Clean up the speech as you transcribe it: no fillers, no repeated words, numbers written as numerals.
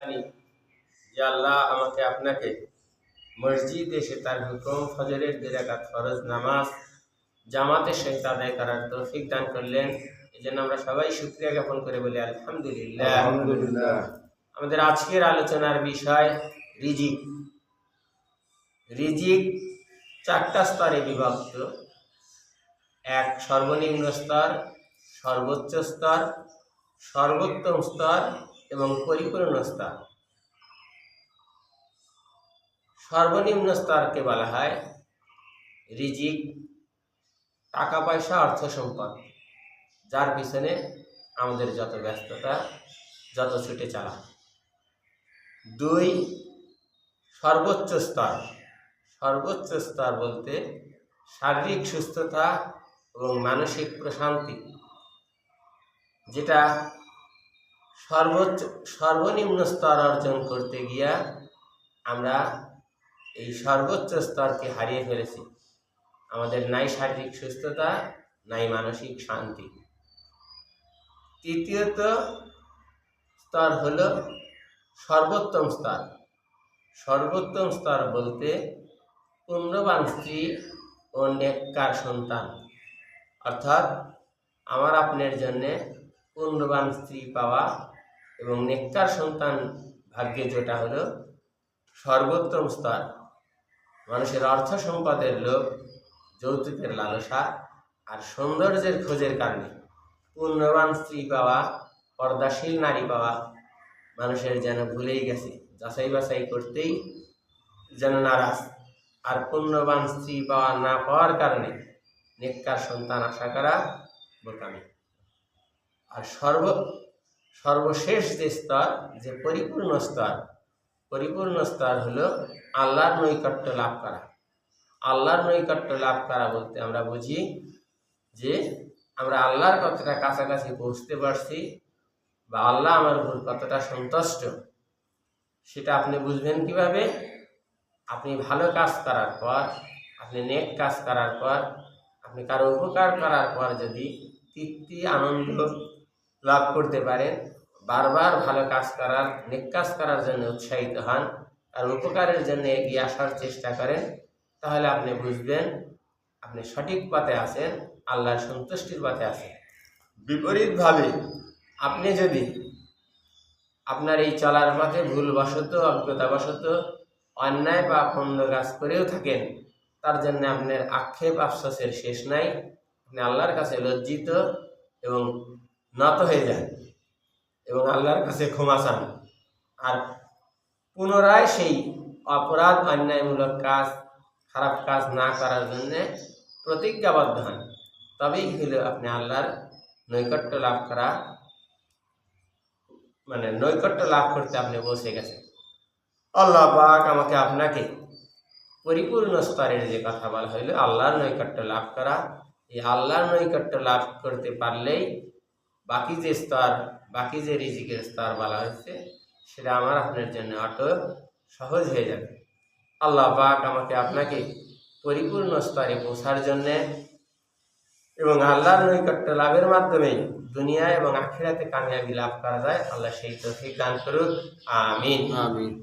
জানি যে আল্লাহ আমাকে আপনাকে মসজিদে এসে তার হুকুম ফজরের 2 রাকাত ফরজ নামাজ জামাতের সহিত আদায় করার তৌফিক দান করলেন। এই জন্য আমরা সবাই শুকরিয়া জ্ঞাপন করে বলি আলহামদুলিল্লাহ। আলহামদুলিল্লাহ। আমাদের আজকের আলোচনার বিষয় রিজিক। রিজিক 4টা স্তরে বিভক্ত। এক, সর্বনিম্ন স্তর, সর্বোচ্চ স্তর, সর্বোত্তম স্তর এবং পরিপূর্ণ স্তর। সর্বনিম্ন স্তরকে বলা হয় রিজিক, টাকা পয়সা অর্থ সম্পদ, যার পিছনে আমাদের যত ব্যস্ততা, যত ছুটে চলা। 2, সর্বোচ্চ স্তর। সর্বোচ্চ স্তর বলতে শারীরিক সুস্থতা এবং মানসিক প্রশান্তি, যেটা সর্বনিম্ন স্তর অর্জন করতে গিয়া আমরা এই সর্বোচ্চ স্তরকে হারিয়ে ফেলেছি। আমাদের নাই শারীরিক সুস্থতা, নাই মানসিক শান্তি। তৃতীয়ত স্তর হলো সর্বোত্তম স্তর। সর্বোত্তম স্তর বলতে পুণ্যবান স্ত্রী ও নেককার সন্তান, অর্থাৎ আমার আপনার জন্যে পুণ্যবান স্ত্রী পাওয়া এবং নেককার সন্তান ভাগ্যে যেটা হলো সর্বোত্তম স্তর। মানুষের অর্থ সম্পদের লোভ, যৌতুকের লালসা আর সৌন্দর্যের খোঁজের কারণে পুণ্যবান স্ত্রী পাওয়া, পর্দাশীল নারী পাওয়া মানুষের যেন ভুলেই গেছে, যাচাই বাছাই করতেই যেন নারাজ। আর পুণ্যবান স্ত্রী পাওয়া না পাওয়ার কারণে নেককার সন্তান আশা করা বোকামি। আর সর্বশেষ যে স্তর, যে পরিপূর্ণ স্তর, পরিপূর্ণ স্তর হলো আল্লাহর নৈকট্য লাভ করা। আল্লাহর নৈকট্য লাভ করা বলতে আমরা বুঝি যে আমরা আল্লাহর কতটা কাছাকাছি পৌঁছতে পারছি বা আল্লাহ আমার উপর কতটা সন্তুষ্ট, সেটা আপনি বুঝবেন কিভাবে? আপনি ভালো কাজ করার পর, আপনি নেক কাজ করার পর, আপনি কারো উপকার করার পর যদি তৃপ্তি আনন্দ লাভ করতে পারেন, বারবার ভালো কাজ করার, নেক কাজ করার জন্য উৎসাহিত হন, আর উপকারের জন্য এগিয়ে আসার চেষ্টা করেন, তাহলে আপনি বুঝবেন আপনি সঠিক পথে আছেন, আল্লাহর সন্তুষ্টির পথে আছেন। বিপরীতভাবে আপনি যদি আপনার এই চলার পথে ভুলবশত, অজ্ঞতাবশত অন্যায় বা মন্দ কাজ করেও থাকেন, তার জন্য আপনার আক্ষেপ আফসোসের শেষ নাই। আপনি আল্লাহর কাছে লজ্জিত এবং নত হয়ে যান এবং আল্লাহর কাছে ক্ষমা চান, আর পুনরায় সেই অপরাধ, অন্যায়মূলক কাজ, খারাপ কাজ না করার জন্যে প্রতিজ্ঞাবদ্ধ হন। তবেই হলো আপনি আল্লাহর নৈকট্য লাভ করা, মানে নৈকট্য লাভ করতে আপনি পৌঁছে গেছেন। আল্লাহ পাক আমাকে আপনাকে পরিপূর্ণ স্তরের যে কথা বলা হইল আল্লাহর নৈকট্য লাভ করা, এই আল্লাহর নৈকট্য লাভ করতে পারলেই বাকি যে স্তর, বাকি যে রিজিকের স্তর বলা হয়েছে, সেটা আমার আপনার জন্য অটো সহজ হয়ে যাবে। আল্লাহ পাক আমাকে আপনাকে পরিপূর্ণ স্তরে পৌঁছার জন্যে এবং আল্লাহর নৈকট্য লাভের মাধ্যমে দুনিয়া এবং আখিরাতে কামিয়াবি লাভ করা যায়, আল্লাহ সেই তৌফিক দান করুক। আমিন। আমিন।